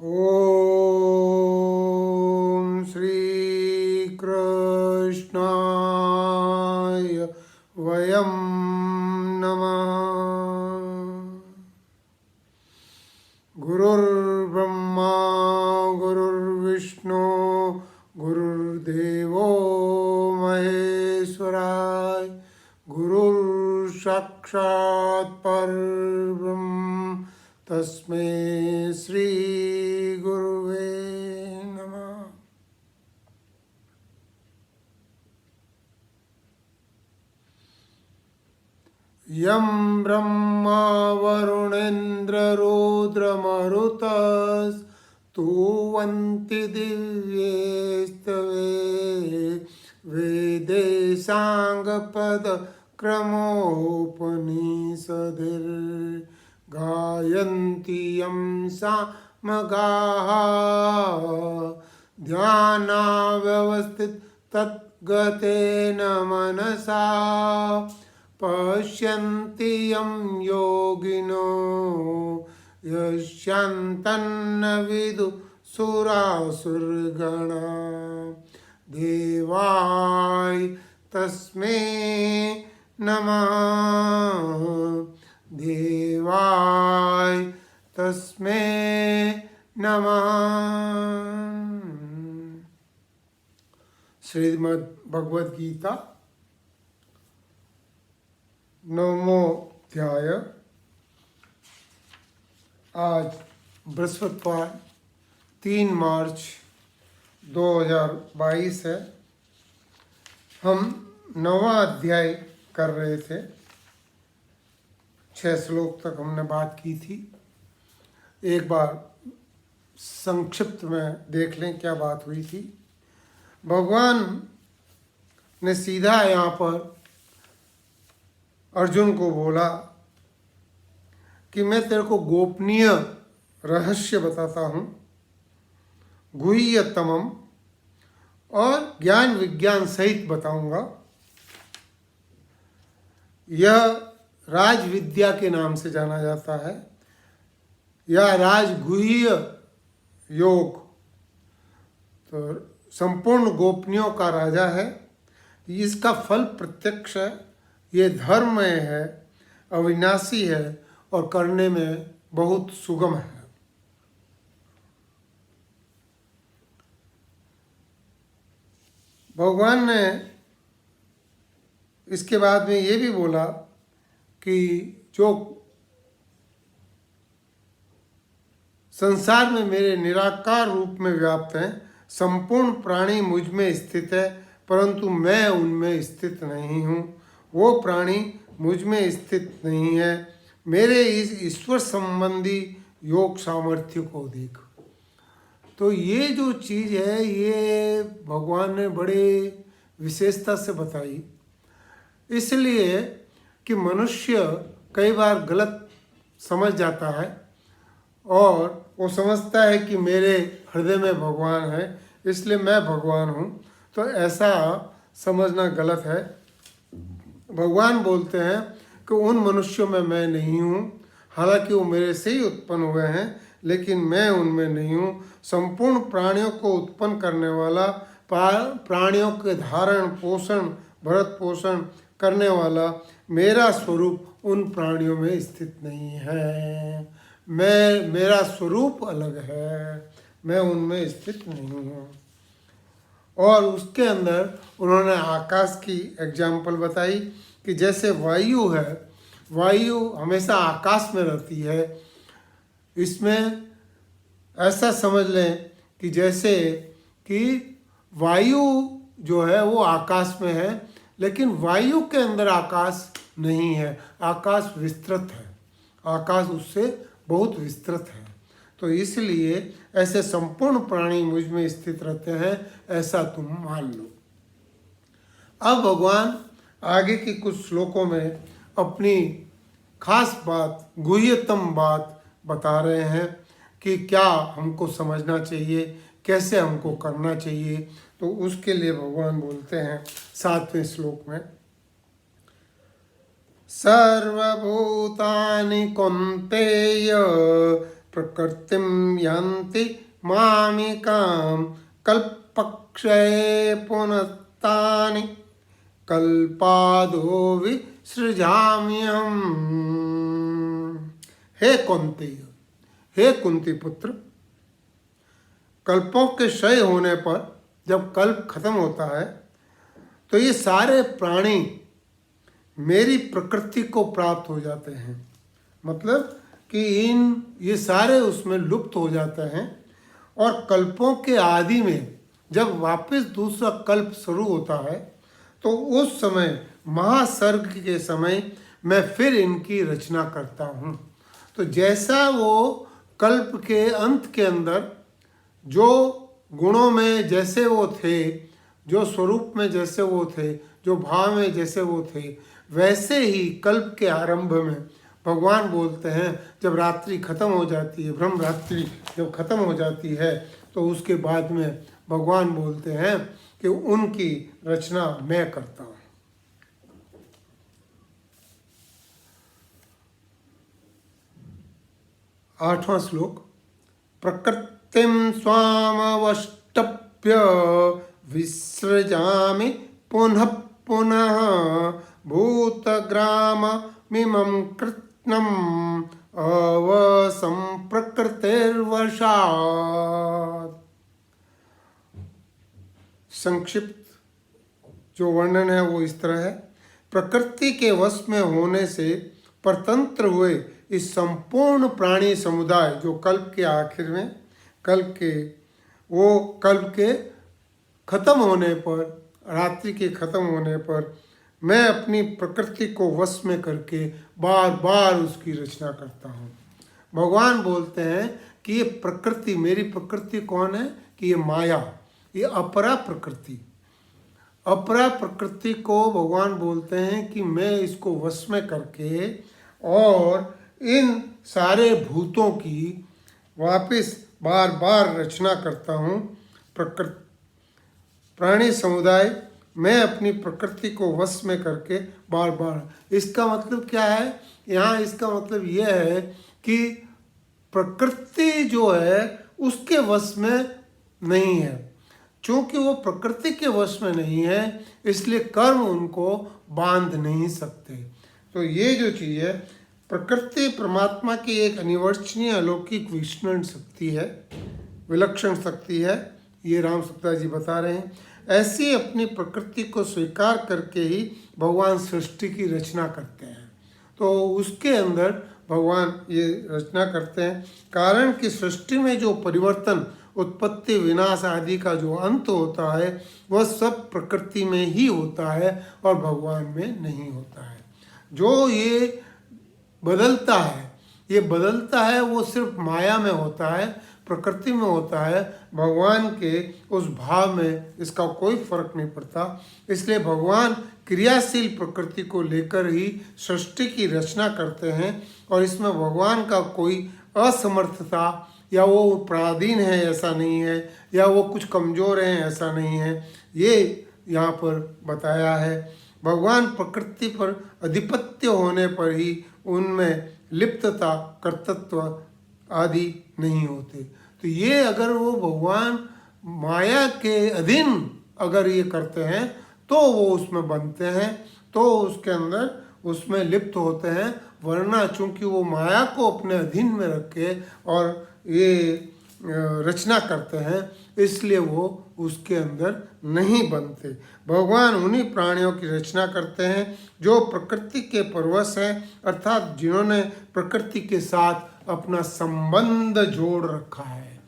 ओम श्री कृष्णाय वयं नमः। गुरुर्ब्रह्मा गुरुर्विष्णु गुरुर्देवो महेश्वराय गुरुर्साक्षात् परब्रह्म तस्मै श्री गुरुवे नमः। यं ब्रह्मा वरुणेन्द्ररुद्रमरुतस्तुवन्ति दिव्यैस्तवे वेदे साङ्गपदक्रमोपनिषदिर्गायन्ति यं सामगाः ध्यानाव्यवस्थिततद्गतेन मनसा पश्यन्ति यं योगिनो यस्यान्तन्न विदुसुरासुरगणा देवाय तस्मै नमः। देवाय तस्मै नमः। श्रीमद् भगवद गीता 9वां अध्याय। आज बृहस्पतिवार 3 मार्च 2022 है। हम 9वां अध्याय कर रहे थे। 6 श्लोक तक हमने बात की थी। एक बार संक्षिप्त में देख लें क्या बात हुई थी। भगवान ने सीधा यहाँ पर अर्जुन को बोला कि मैं तेरे को गोपनीय रहस्य बताता हूँ, गुह्यतमम, और ज्ञान विज्ञान सहित बताऊंगा। यह राज विद्या के नाम से जाना जाता है, या राजगुह्य योग। तो संपूर्ण गोपनीयों का राजा है। इसका फल प्रत्यक्ष है। ये धर्ममय है, अविनाशी है और करने में बहुत सुगम है। भगवान ने इसके बाद में ये भी बोला कि जो संसार में मेरे निराकार रूप में व्याप्त हैं, संपूर्ण प्राणी मुझ में स्थित है, परंतु मैं उनमें स्थित नहीं हूँ। वो प्राणी मुझ में स्थित नहीं है। मेरे इस ईश्वर संबंधी योग सामर्थ्य को देख। तो ये जो चीज़ है, ये भगवान ने बड़े विशेषता से बताई, इसलिए कि मनुष्य कई बार गलत समझ जाता है और वो समझता है कि मेरे हृदय में भगवान है, इसलिए मैं भगवान हूँ। तो ऐसा समझना गलत है। भगवान बोलते हैं कि उन मनुष्यों में मैं नहीं हूँ, हालांकि वो मेरे से ही उत्पन्न हुए हैं, लेकिन मैं उनमें नहीं हूँ। संपूर्ण प्राणियों को उत्पन्न करने वाला, प्राणियों के धारण पोषण भरत पोषण करने वाला मेरा स्वरूप उन प्राणियों में स्थित नहीं है। मेरा स्वरूप अलग है, मैं उनमें स्थित नहीं हूँ। और उसके अंदर उन्होंने आकाश की एग्जाम्पल बताई कि जैसे वायु है, वायु हमेशा आकाश में रहती है। इसमें ऐसा समझ लें कि जैसे कि वायु जो है वो आकाश में है, लेकिन वायु के अंदर आकाश नहीं है। आकाश विस्तृत है, आकाश उससे बहुत विस्तृत है। तो इसलिए ऐसे संपूर्ण प्राणी मुझ में स्थित रहते हैं, ऐसा तुम मान लो। अब भगवान आगे के कुछ श्लोकों में अपनी खास बात, गुह्यतम बात बता रहे हैं कि क्या हमको समझना चाहिए, कैसे हमको करना चाहिए। तो उसके लिए भगवान बोलते हैं 7वें श्लोक में, सर्वभूतानि कौन्तेय प्रकृतिम यान्ति मामिकाम कल्पक्षये पुनस्तानि कल्पादो विसृजाम्यहम्। हे कुंती, हे कुंती पुत्र, कल्पों के क्षय होने पर जब कल्प खत्म होता है तो ये सारे प्राणी मेरी प्रकृति को प्राप्त हो जाते हैं। मतलब कि ये सारे उसमें लुप्त हो जाते हैं और कल्पों के आदि में जब वापस दूसरा कल्प शुरू होता है तो उस समय महासर्ग के समय मैं फिर इनकी रचना करता हूँ। तो जैसा वो कल्प के अंत के अंदर जो गुणों में जैसे वो थे, जो स्वरूप में जैसे वो थे, जो भाव में जैसे वो थे, वैसे ही कल्प के आरंभ में भगवान बोलते हैं जब रात्रि खत्म हो जाती है, ब्रह्म रात्रि जब खत्म हो जाती है तो उसके बाद में भगवान बोलते हैं कि उनकी रचना मैं करता हूँ। 8वां श्लोक। प्रकृतिम स्वामवष्टप्य विसृजामि पुनः पुनः भूतग्राममिमं कृत्स्नम् अवसंप्रकृतिर्वशात्। संक्षिप्त जो वर्णन है वो इस तरह है। प्रकृति के वश में होने से परतंत्र हुए इस संपूर्ण प्राणी समुदाय जो कल्प के आखिर में कल्प के खत्म होने पर, रात्रि के खत्म होने पर मैं अपनी प्रकृति को वश में करके बार बार उसकी रचना करता हूँ। भगवान बोलते हैं कि ये प्रकृति, मेरी प्रकृति कौन है कि ये माया, ये अपरा प्रकृति, अपरा प्रकृति को भगवान बोलते हैं कि मैं इसको वश में करके और इन सारे भूतों की वापस बार बार रचना करता हूँ। प्रकृति प्राणी समुदाय मैं अपनी प्रकृति को वश में करके बार बार। इसका मतलब क्या है यहाँ? इसका मतलब यह है कि प्रकृति जो है उसके वश में नहीं है। चूँकि वो प्रकृति के वश में नहीं है इसलिए कर्म उनको बांध नहीं सकते। तो ये जो चीज़ है, प्रकृति परमात्मा की एक अनिवर्चनीय अलौकिक विलक्षण शक्ति है, विलक्षण शक्ति है, ये राम सप्ताह जी बता रहे हैं। ऐसी अपनी प्रकृति को स्वीकार करके ही भगवान सृष्टि की रचना करते हैं। तो उसके अंदर भगवान ये रचना करते हैं, कारण कि सृष्टि में जो परिवर्तन, उत्पत्ति, विनाश आदि का जो अंत होता है वह सब प्रकृति में ही होता है और भगवान में नहीं होता है। जो ये बदलता है वो सिर्फ माया में होता है, प्रकृति में होता है। भगवान के उस भाव में इसका कोई फर्क नहीं पड़ता। इसलिए भगवान क्रियाशील प्रकृति को लेकर ही सृष्टि की रचना करते हैं और इसमें भगवान का कोई असमर्थता या वो पराधीन है ऐसा नहीं है, या वो कुछ कमज़ोर हैं ऐसा नहीं है, ये यहाँ पर बताया है। भगवान प्रकृति पर अधिपत्य होने पर ही उनमें लिप्तता, कर्तृत्व आदि नहीं होते। तो ये अगर वो भगवान माया के अधीन अगर ये करते हैं तो वो उसमें बनते हैं, तो उसके अंदर उसमें लिप्त होते हैं। वरना चूंकि वो माया को अपने अधीन में रखे और ये रचना करते हैं इसलिए वो उसके अंदर नहीं बनते। भगवान उन्हीं प्राणियों की रचना करते हैं जो प्रकृति के परवश हैं, अर्थात जिन्होंने प्रकृति के साथ अपना संबंध जोड़ रखा है।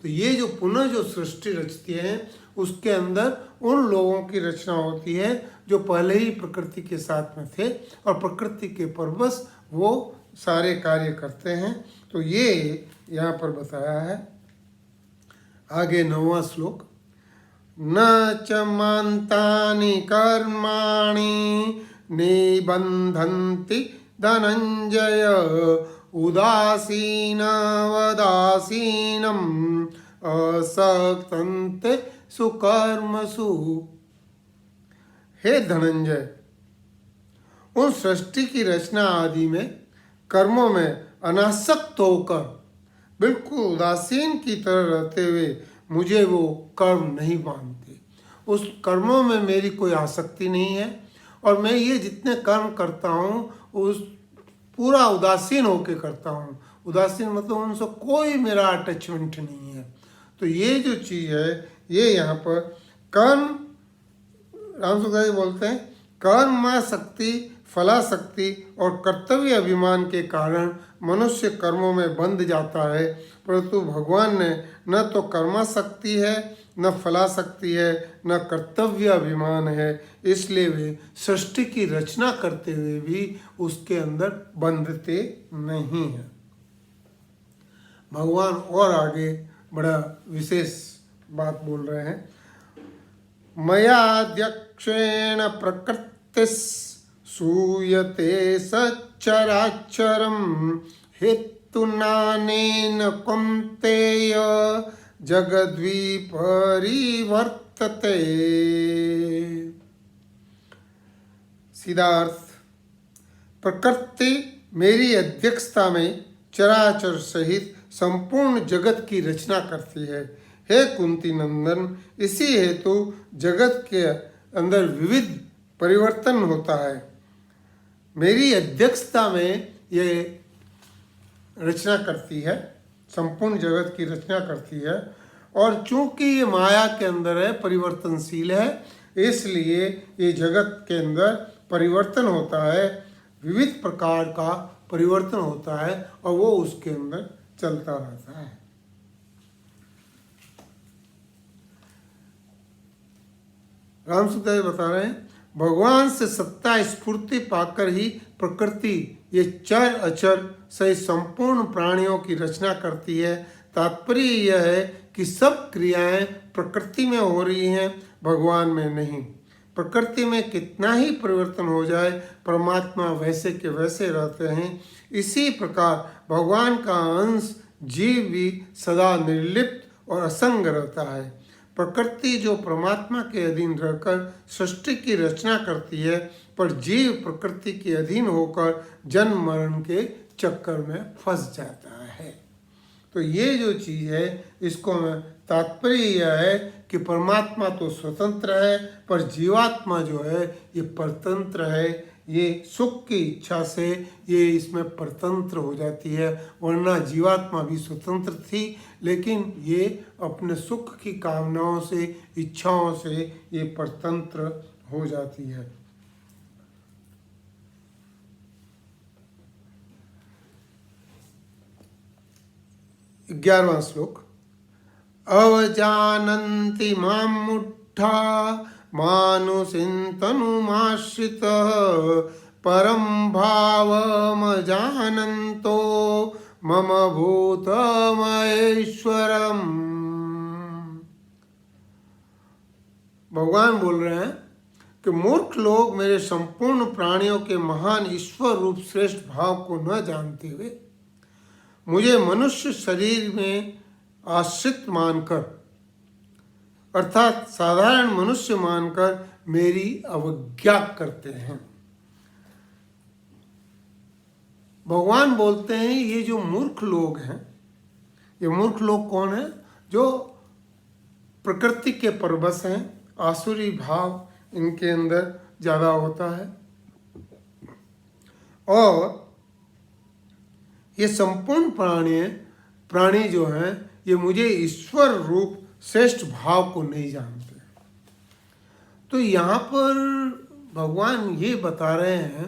तो ये जो पुनः जो सृष्टि रचती है उसके अंदर उन लोगों की रचना होती है जो पहले ही प्रकृति के साथ में थे और प्रकृति के परवश वो सारे कार्य करते हैं। तो ये यहाँ पर बताया है। आगे 9वां श्लोक। न च मान्तानि कर्माणि निबन्धन्ति धनञ्जय उदासीनवदासीनम् असक्तन्ते सुकर्मसु। हे धनंजय, उन सृष्टि की रचना आदि में कर्मों में अनासक्त होकर बिल्कुल उदासीन की तरह रहते हुए मुझे वो कर्म नहीं बांधते। उस कर्मों में मेरी कोई आसक्ति नहीं है और मैं ये जितने कर्म करता हूँ उस पूरा उदासीन होके करता हूँ। उदासीन मतलब उनसे कोई मेरा अटैचमेंट नहीं है। तो ये जो चीज़ है ये यहाँ पर कर्म, राम सुखदास जी बोलते हैं, कर्मासक्ति, फलाशक्ति और कर्तव्य अभिमान के कारण मनुष्य कर्मों में बंध जाता है, परंतु भगवान ने न तो कर्माशक्ति है, न फलाशक्ति है, न कर्तव्य अभिमान है, इसलिए वे सृष्टि की रचना करते हुए भी उसके अंदर बंधते नहीं हैं। भगवान और आगे बड़ा विशेष बात बोल रहे हैं। मयाध्यक्षेण प्रकृतिः सूयते सच्चराचरं हेतुनानेन कौन्तेय जगद्विपरिवर्तते। सीधा अर्थ, प्रकृति मेरी अध्यक्षता में चराचर सहित संपूर्ण जगत की रचना करती है। हे कुंती नंदन, इसी हेतु जगत के अंदर विविध परिवर्तन होता है। मेरी अध्यक्षता में ये रचना करती है, संपूर्ण जगत की रचना करती है, और चूंकि ये माया के अंदर है, परिवर्तनशील है, इसलिए ये जगत के अंदर परिवर्तन होता है, विविध प्रकार का परिवर्तन होता है और वो उसके अंदर चलता रहता है। राम सुखदास बता रहे हैं, भगवान से सत्ता स्फूर्ति पाकर ही प्रकृति ये चर अचर से संपूर्ण प्राणियों की रचना करती है। तात्पर्य यह है कि सब क्रियाएं प्रकृति में हो रही हैं, भगवान में नहीं। प्रकृति में कितना ही परिवर्तन हो जाए, परमात्मा वैसे के वैसे रहते हैं। इसी प्रकार भगवान का अंश जीव भी सदा निर्लिप्त और असंग रहता है। प्रकृति जो परमात्मा के अधीन रहकर सृष्टि की रचना करती है, पर जीव प्रकृति के अधीन होकर जन्म मरण के चक्कर में फंस जाता है। तो ये जो चीज़ है, इसको मैं तात्पर्य यह है कि परमात्मा तो स्वतंत्र है, पर जीवात्मा जो है ये परतंत्र है। ये सुख की इच्छा से ये इसमें परतंत्र हो जाती है, वरना जीवात्मा भी स्वतंत्र थी, लेकिन ये अपने सुख की कामनाओं से, इच्छाओं से ये परतंत्र हो जाती है। 11वां श्लोक, अवजानन्ति मां मुट्ठा मानुषिन्तनुमाश्रितः परं भावमजानन्तो मम भूतमहेश्वरम्। भगवान बोल रहे हैं कि मूर्ख लोग मेरे संपूर्ण प्राणियों के महान ईश्वर रूप श्रेष्ठ भाव को न जानते हुए मुझे मनुष्य शरीर में आश्रित मानकर, अर्थात साधारण मनुष्य मानकर मेरी अवज्ञा करते हैं। भगवान बोलते हैं ये जो मूर्ख लोग हैं, ये मूर्ख लोग कौन हैं? जो प्रकृति के परवश हैं, आसुरी भाव इनके अंदर ज़्यादा होता है, और ये संपूर्ण प्राणी जो हैं ये मुझे ईश्वर रूप श्रेष्ठ भाव को नहीं जानते। तो यहाँ पर भगवान ये बता रहे हैं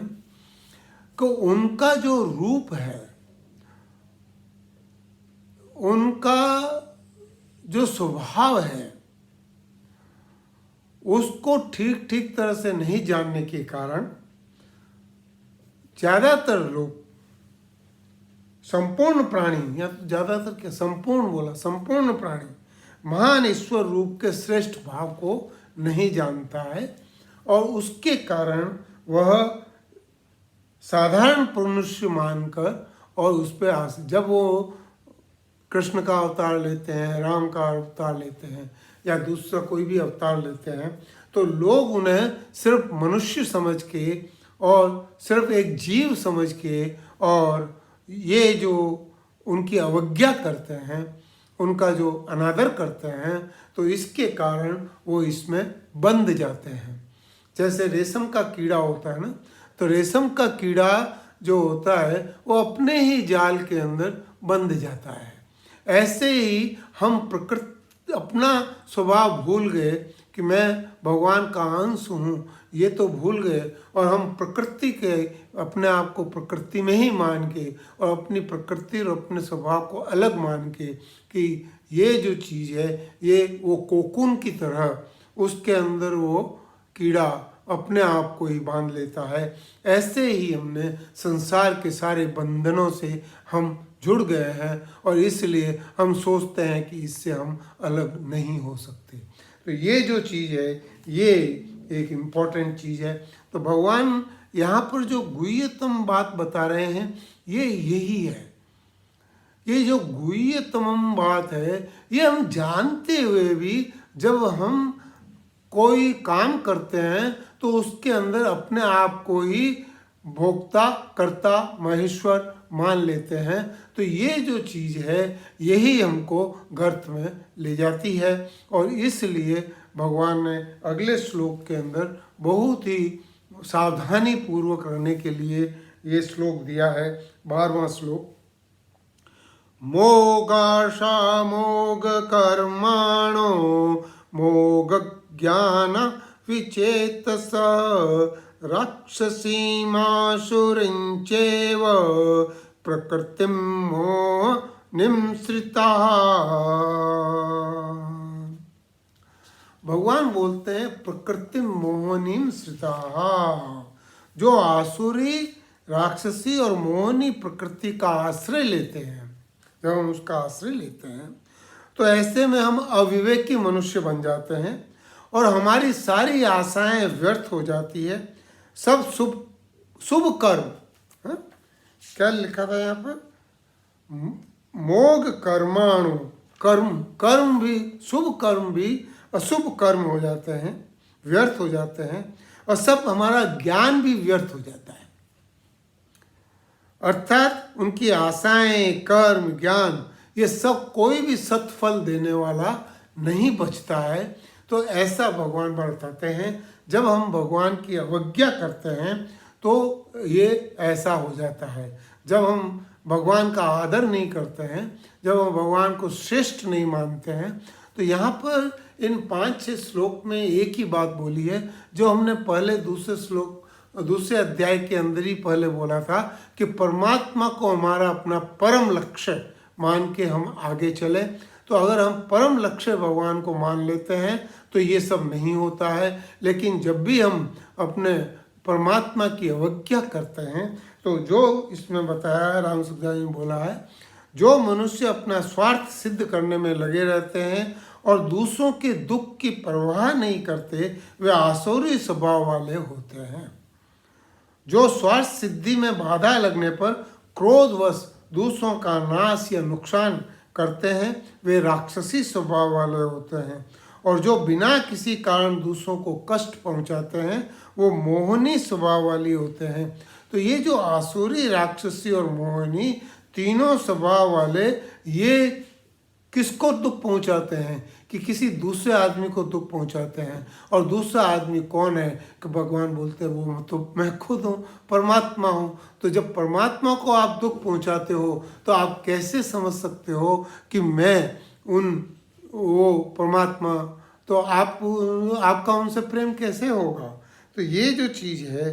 कि उनका जो रूप है, उनका जो स्वभाव है, उसको ठीक ठीक तरह से नहीं जानने के कारण ज़्यादातर लोग, संपूर्ण प्राणी, या तो ज़्यादातर क्या, संपूर्ण बोला, संपूर्ण प्राणी महान ईश्वर रूप के श्रेष्ठ भाव को नहीं जानता है, और उसके कारण वह साधारण मनुष्य मानकर और उस पर जब वो कृष्ण का अवतार लेते हैं, राम का अवतार लेते हैं, या दूसरा कोई भी अवतार लेते हैं, तो लोग उन्हें सिर्फ मनुष्य समझ के और सिर्फ एक जीव समझ के, और ये जो उनकी अवज्ञा करते हैं, उनका जो अनादर करते हैं, तो इसके कारण वो इसमें बंध जाते हैं। जैसे रेशम का कीड़ा होता है ना, तो रेशम का कीड़ा जो होता है वो अपने ही जाल के अंदर बंध जाता है। ऐसे ही हम प्रकृति अपना स्वभाव भूल गए कि मैं भगवान का अंश हूँ, ये तो भूल गए, और हम प्रकृति के अपने आप को प्रकृति में ही मान के और अपनी प्रकृति और अपने स्वभाव को अलग मान के कि ये जो चीज़ है ये वो कोकून की तरह उसके अंदर वो कीड़ा अपने आप को ही बांध लेता है। ऐसे ही हमने संसार के सारे बंधनों से हम जुड़ गए हैं और इसलिए हम सोचते हैं कि इससे हम अलग नहीं हो सकते। तो ये जो चीज़ है ये एक इम्पॉर्टेंट चीज़ है। तो भगवान यहाँ पर जो गुह्यतम बात बता रहे हैं ये यही है। ये जो गुह्यतम बात है ये हम जानते हुए भी जब हम कोई काम करते हैं तो उसके अंदर अपने आप को ही भोक्ता कर्ता महेश्वर मान लेते हैं। तो ये जो चीज़ है यही हमको गर्त में ले जाती है। और इसलिए भगवान ने अगले श्लोक के अंदर बहुत ही सावधानी पूर्वक रहने के लिए ये श्लोक दिया है, 12वां श्लोक। मोगाशा मोग कर्माणो मोग ज्ञान विचेतस राक्षसीमासुरिंचैव प्रकृतिं मोहनिंश्रिताः। भगवान बोलते हैं प्रकृति मोहनीम श्रिताः, जो आसुरी राक्षसी और मोहनी प्रकृति का आश्रय लेते हैं। जब हम उसका आश्रय लेते हैं तो ऐसे में हम अविवेकी मनुष्य बन जाते हैं और हमारी सारी आशाएं व्यर्थ हो जाती है। सब शुभ कर्म, हाँ? क्या लिखा था यहाँ पर? मोग कर्माणु, कर्म भी, शुभ कर्म भी अशुभ कर्म हो जाते हैं, व्यर्थ हो जाते हैं, और सब हमारा ज्ञान भी व्यर्थ हो जाता है। अर्थात उनकी आशाएं, कर्म, ज्ञान ये सब कोई भी सत्फल देने वाला नहीं बचता है। तो ऐसा भगवान बताते हैं जब हम भगवान की अवज्ञा करते हैं तो ये ऐसा हो जाता है। जब हम भगवान का आदर नहीं करते हैं, जब हम भगवान को श्रेष्ठ नहीं मानते हैं, तो यहाँ पर इन 5-6 श्लोक में एक ही बात बोली है जो हमने पहले दूसरे अध्याय के अंदर ही पहले बोला था कि परमात्मा को हमारा अपना परम लक्ष्य मान के हम आगे चले। तो अगर हम परम लक्ष्य भगवान को मान लेते हैं तो ये सब नहीं होता है। लेकिन जब भी हम अपने परमात्मा की अवज्ञा करते हैं तो जो इसमें बताया है, राम सुखदास जी ने बोला है, जो मनुष्य अपना स्वार्थ सिद्ध करने में लगे रहते हैं और दूसरों के दुख की परवाह नहीं करते, वे आसुरी स्वभाव वाले होते हैं। जो स्वार्थ सिद्धि में बाधा लगने पर क्रोधवश दूसरों का नाश या नुकसान करते हैं, वे राक्षसी स्वभाव वाले होते हैं। और जो बिना किसी कारण दूसरों को कष्ट पहुंचाते हैं वो मोहनी स्वभाव वाली होते हैं। तो ये जो आसुरी, राक्षसी और मोहनी तीनों स्वभाव वाले ये किसको दुख पहुंचाते हैं? कि किसी दूसरे आदमी को दुख पहुंचाते हैं। और दूसरा आदमी कौन है? कि भगवान बोलते हैं वो तो मैं खुद हूँ, परमात्मा हूँ। तो जब परमात्मा को आप दुख पहुंचाते हो तो आप कैसे समझ सकते हो कि मैं वो परमात्मा, तो आपका उनसे प्रेम कैसे होगा? तो ये जो चीज़ है,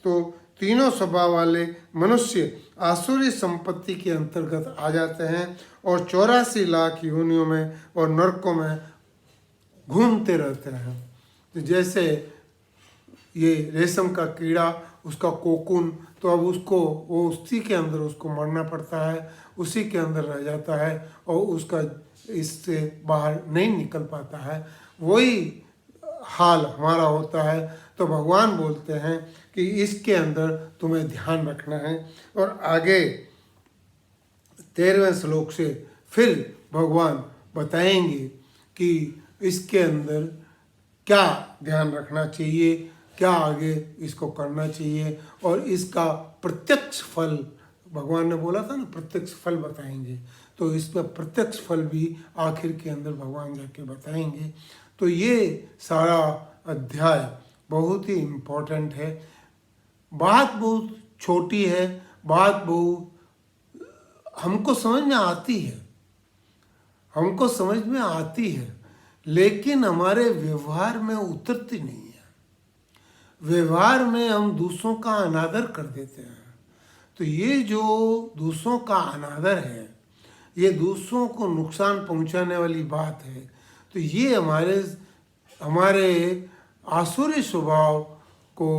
तो तीनों स्वभाव वाले मनुष्य आसुरी संपत्ति के अंतर्गत आ जाते हैं और 84 लाख योनियों में और नरकों में घूमते रहते हैं। तो जैसे ये रेशम का कीड़ा, उसका कोकून, तो अब उसको वो उसी के अंदर उसको मरना पड़ता है, उसी के अंदर रह जाता है और उसका इससे बाहर नहीं निकल पाता है। वही हाल हमारा होता है। तो भगवान बोलते हैं कि इसके अंदर तुम्हें ध्यान रखना है। और आगे 13वें श्लोक से फिर भगवान बताएंगे कि इसके अंदर क्या ध्यान रखना चाहिए, क्या आगे इसको करना चाहिए और इसका प्रत्यक्ष फल भगवान ने बोला था ना प्रत्यक्ष फल बताएंगे, तो इसमें प्रत्यक्ष फल भी आखिर के अंदर भगवान जाके बताएंगे। तो ये सारा अध्याय बहुत ही इम्पोर्टेंट है। बात बहुत छोटी है, बात बहुत हमको समझ में आती है, हमको समझ में आती है, लेकिन हमारे व्यवहार में उतरती नहीं है। व्यवहार में हम दूसरों का अनादर कर देते हैं। तो ये जो दूसरों का अनादर है, ये दूसरों को नुकसान पहुंचाने वाली बात है। तो ये हमारे आसुरी स्वभाव को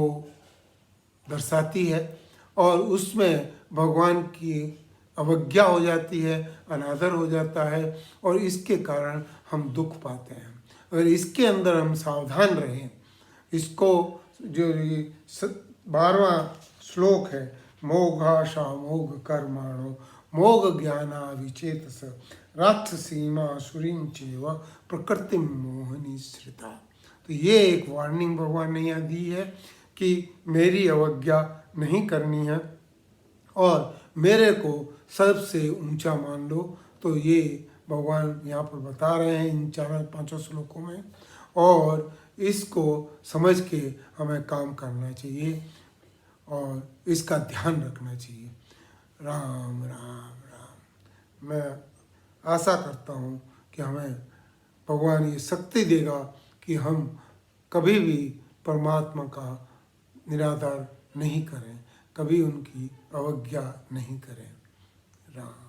दर्शाती है और उसमें भगवान की अवज्ञा हो जाती है, अनादर हो जाता है और इसके कारण हम दुख पाते हैं। अगर इसके अंदर हम सावधान रहें, इसको जो ये 12वां श्लोक है, मोघाशा मोघ कर्माणो मोघ ज्ञाना विचेतस राक्षसीमा सुरीं चैव प्रकृति मोहनी श्रिता। तो ये एक वार्निंग भगवान ने यहाँ दी है कि मेरी अवज्ञा नहीं करनी है और मेरे को सबसे ऊंचा मान लो। तो ये भगवान यहाँ पर बता रहे हैं इन 4-5 श्लोकों में, और इसको समझ के हमें काम करना चाहिए और इसका ध्यान रखना चाहिए। राम राम राम। मैं आशा करता हूँ कि हमें भगवान ये शक्ति देगा कि हम कभी भी परमात्मा का निरादर नहीं करें, कभी उनकी अवज्ञा नहीं करें। राम।